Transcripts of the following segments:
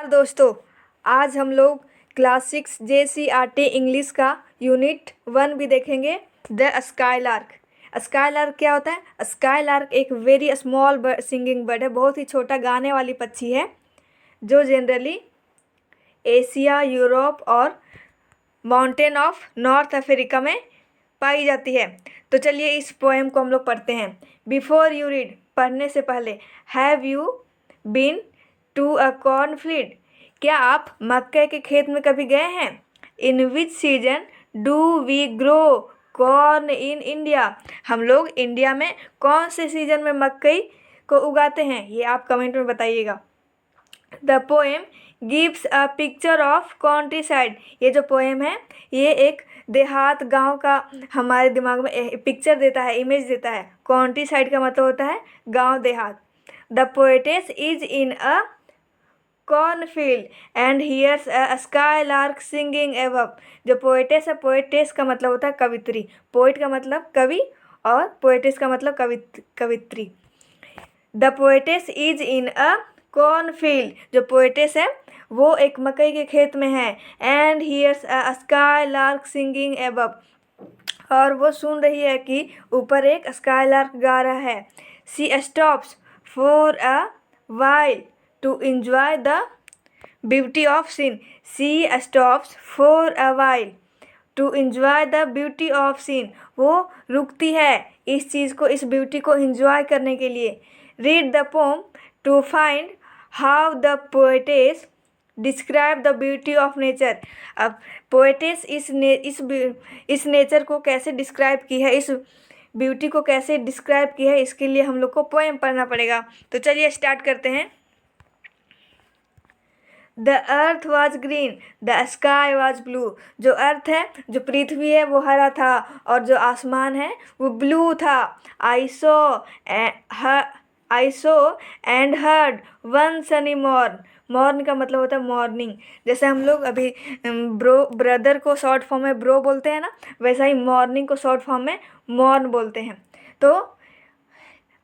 दोस्तों, आज हम लोग क्लास 6 JCRT इंग्लिश का यूनिट 1 भी देखेंगे। The skylark. स्काईलार्क क्या होता है? स्काईलार्क एक वेरी स्मॉल सिंगिंग बर्ड है, बहुत ही छोटा गाने वाली पक्षी है जो जनरली एशिया, यूरोप और माउंटेन ऑफ नॉर्थ अफ्रीका में पाई जाती है। तो चलिए इस पोएम को हम लोग पढ़ते हैं। बिफोर यू रीड, पढ़ने से पहले, have you been to a cornfield, क्या आप मक्के के खेत में कभी गए हैं? In which season do we grow corn in India, हम लोग इंडिया में कौन से सीजन में मकई को उगाते हैं? ये आप कमेंट में बताइएगा। The poem gives a picture of country side, ये जो पोएम है ये एक देहात गांव का हमारे दिमाग में पिक्चर देता है, इमेज देता है। कंट्री साइड का मतलब होता है गांव देहात। The poetess is in a cornfield and here's a skylark singing above, जो पोएटेस है, पोएटेस का मतलब होता है कवित्री, पोइट का मतलब कवि और पोएटेस का मतलब कवित्री। The poetess is in a cornfield, जो पोएटेस है वो एक मकई के खेत में है। And here's a skylark singing above, और वो सुन रही है कि ऊपर एक स्काईलार्क गा रहा है। She stops for a while to enjoy the beauty of scene, she stops for a while to enjoy the beauty of scene, वो रुकती है इस चीज़ को, इस ब्यूटी को enjoy करने के लिए। read the poem to find how the poetess describe the beauty of nature, अब poetess इस नेचर को कैसे डिस्क्राइब की है, इस ब्यूटी को कैसे डिस्क्राइब की है, इसके लिए हम लोग को पोएम पढ़ना पड़ेगा। तो चलिए स्टार्ट करते हैं। The earth was green, the sky was blue, जो अर्थ है, जो पृथ्वी है वो हरा था और जो आसमान है वो ब्लू था। I saw and heard one sunny morn, morn का मतलब होता है मॉर्निंग। जैसे हम लोग अभी ब्रदर को शॉर्ट फॉर्म में ब्रो बोलते हैं ना, वैसा ही मॉर्निंग को शॉर्ट फॉर्म में मॉर्न बोलते हैं। तो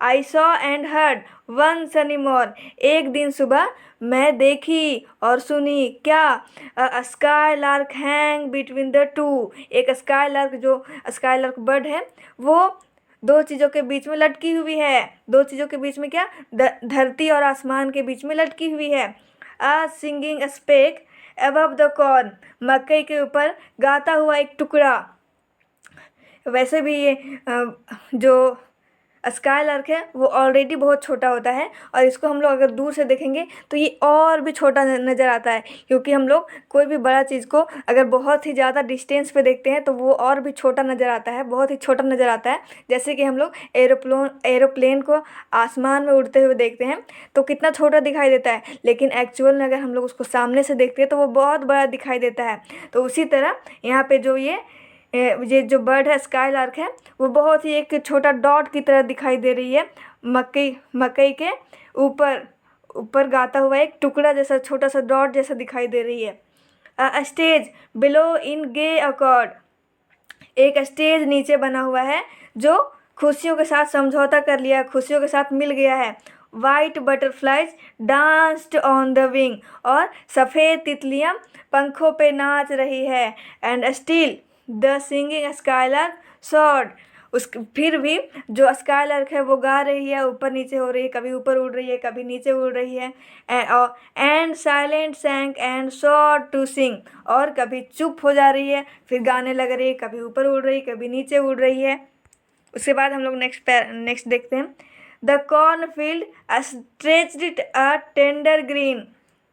I saw and heard one sunny morn, एक दिन सुबह मैं देखी और सुनी क्या? Sky lark hang between the two, एक स्काई लार्क, जो स्काई लार्क बर्ड है वो दो चीज़ों के बीच में लटकी हुई है। दो चीज़ों के बीच में क्या? धरती और आसमान के बीच में लटकी हुई है। A singing speck above the corn, मकई के ऊपर गाता हुआ एक टुकड़ा। वैसे भी ये जो स्काईलार्क है वो ऑलरेडी बहुत छोटा होता है और इसको हम लोग अगर दूर से देखेंगे तो ये और भी छोटा नज़र आता है, क्योंकि हम लोग कोई भी बड़ा चीज़ को अगर बहुत ही ज़्यादा डिस्टेंस पे देखते हैं तो वो और भी छोटा नज़र आता है, बहुत ही छोटा नज़र आता है। जैसे कि हम लोग एरोप्लेन को आसमान में उड़ते हुए देखते हैं तो कितना छोटा दिखाई देता है, लेकिन एक्चुअल में अगर हम लोग उसको सामने से देखते हैं तो वो बहुत बड़ा दिखाई देता है। तो उसी तरह यहाँ पे जो ये जो बर्ड है, स्काईलार्क है, वो बहुत ही एक छोटा डॉट की तरह दिखाई दे रही है। मकई के ऊपर ऊपर गाता हुआ एक टुकड़ा जैसा, छोटा सा डॉट जैसा दिखाई दे रही है। A stage below in gay accord, एक स्टेज नीचे बना हुआ है जो खुशियों के साथ समझौता कर लिया, खुशियों के साथ मिल गया है। White butterflies danced on the wing, और सफ़ेद तितलियाँ पंखों पे नाच रही है। And still the singing skylark sword, फिर भी जो स्काईलार्क है वो गा रही है, ऊपर नीचे हो रही है, कभी ऊपर उड़ रही है, कभी नीचे उड़ रही है। And silent sank and soared to sing, और कभी चुप हो जा रही है फिर गाने लग रही है, कभी ऊपर उड़ रही है, कभी नीचे उड़ रही है। उसके बाद हम लोग नेक्स्ट देखते हैं। The cornfield stretched a tender green,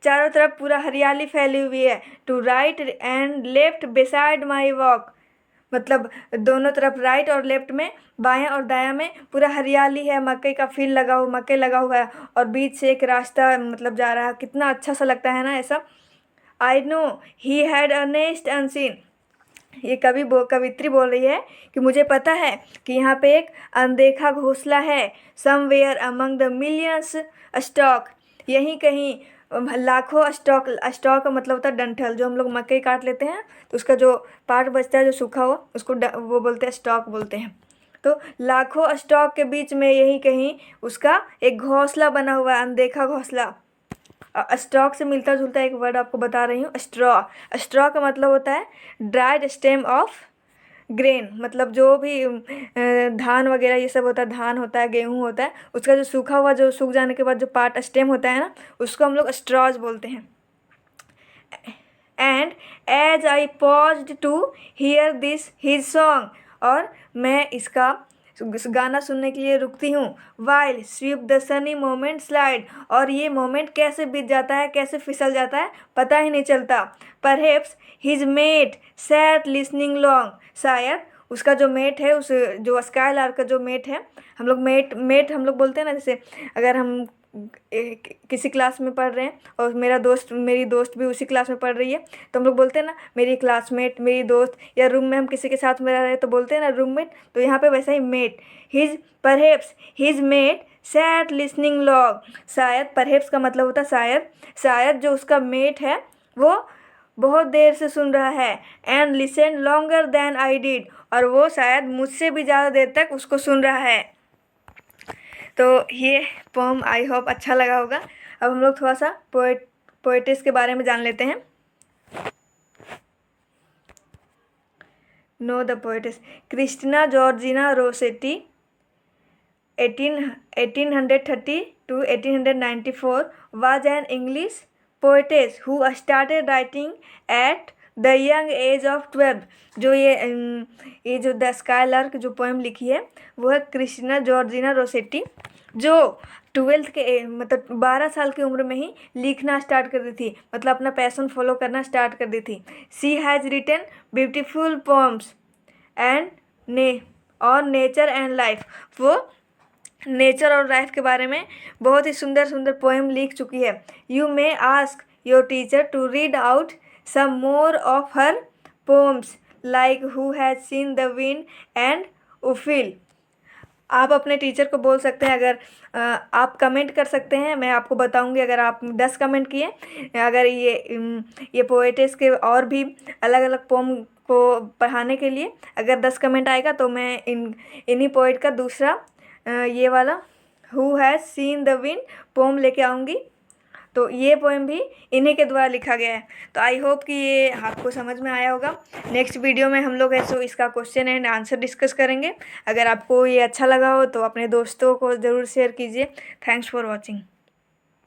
चारों तरफ पूरा हरियाली फैली हुई है। To right and left beside my walk, मतलब दोनों तरफ राइट और लेफ्ट में, बाएं और दायां में पूरा हरियाली है, मकई का फील्ड लगा हुआ, मकई लगा हुआ है और बीच से एक रास्ता मतलब जा रहा है, कितना अच्छा सा लगता है ना ऐसा। I know he had a nest unseen, ये कवित्री बोल रही है कि मुझे पता है कि यहाँ पे एक अनदेखा घोंसला है। Somewhere among the millions stock, यहीं कहीं लाखों स्टॉक, स्टॉक का मतलब होता है डंठल, जो हम लोग मकई काट लेते हैं तो उसका जो पार्ट बचता है जो सूखा हुआ, उसको वो बोलते हैं स्टॉक बोलते हैं। तो लाखों स्टॉक के बीच में यहीं कहीं उसका एक घोंसला बना हुआ है, अनदेखा घोंसला। स्टॉक से मिलता जुलता एक वर्ड आपको बता रही हूँ, स्ट्रॉ। स्ट्रॉ का मतलब होता है ड्राइड स्टेम ऑफ ग्रेन, मतलब जो भी धान वगैरह ये सब होता है, धान होता है, गेहूँ होता है, उसका जो सूखा हुआ, जो सूख जाने के बाद जो पार्ट स्टेम होता है ना, उसको हम लोग स्ट्रॉज बोलते हैं। And as I paused to hear this his song, और मैं इसका गाना सुनने के लिए रुकती हूँ। While sweep the sunny moment slide, और ये मोमेंट कैसे बीत जाता है, कैसे फिसल जाता है, पता ही नहीं चलता। Perhaps his mate sat listening long, शायद उसका जो मेट है, उस जो स्काईलार्क का जो मेट है, हम लोग मेट हम लोग बोलते हैं ना, जैसे अगर हम किसी क्लास में पढ़ रहे हैं और मेरी दोस्त भी उसी क्लास में पढ़ रही है, तो हम लोग बोलते हैं ना मेरी क्लासमेट, मेरी दोस्त, या रूम में हम किसी के साथ में रह रहे हैं तो बोलते हैं ना रूममेट, तो यहाँ पे वैसा ही mate. Perhaps his mate sat listening long, शायद परहेप्स का मतलब होता है शायद, शायद जो उसका मेट है वो बहुत देर से सुन रहा है। And listen longer than I did, और वो शायद मुझसे भी ज़्यादा देर तक उसको सुन रहा है। तो ये पोम आई होप अच्छा लगा होगा। अब हम लोग थोड़ा सा पोएटिस के बारे में जान लेते हैं। Know the poet's. Christina Georgina Rossetti 1830 to 1894 was an English poetess who started writing at the young age of 12। जो ये जो द स्काईलार्क जो पोएम लिखी है वो है क्रिस्टिना जॉर्जिना रोसेटी, जो 12th के मतलब 12 साल की उम्र में ही लिखना स्टार्ट कर दी थी, मतलब अपना पैशन फॉलो करना स्टार्ट कर दी थी। She has written beautiful poems and on nature and life, वो नेचर और लाइफ के बारे में बहुत ही सुंदर सुंदर पोएम लिख चुकी है। You may ask your teacher to read out some more of her poems like who has seen the wind and Ophel। आप अपने टीचर को बोल सकते हैं, अगर आप कमेंट कर सकते हैं, मैं आपको बताऊंगी। अगर आप 10 कमेंट किए, अगर ये पोएटिस के और भी अलग अलग पोम को पढ़ाने के लिए अगर 10 कमेंट आएगा तो मैं इन्हीं पोएट का दूसरा ये वाला who has seen the wind poem लेके आऊँगी। तो ये पोएम भी इन्हीं के द्वारा लिखा गया है। तो आई होप कि ये आपको समझ में आया होगा। नेक्स्ट वीडियो में हम लोग ऐसे इसका क्वेश्चन एंड आंसर डिस्कस करेंगे। अगर आपको ये अच्छा लगा हो तो अपने दोस्तों को ज़रूर शेयर कीजिए। Thanks for watching.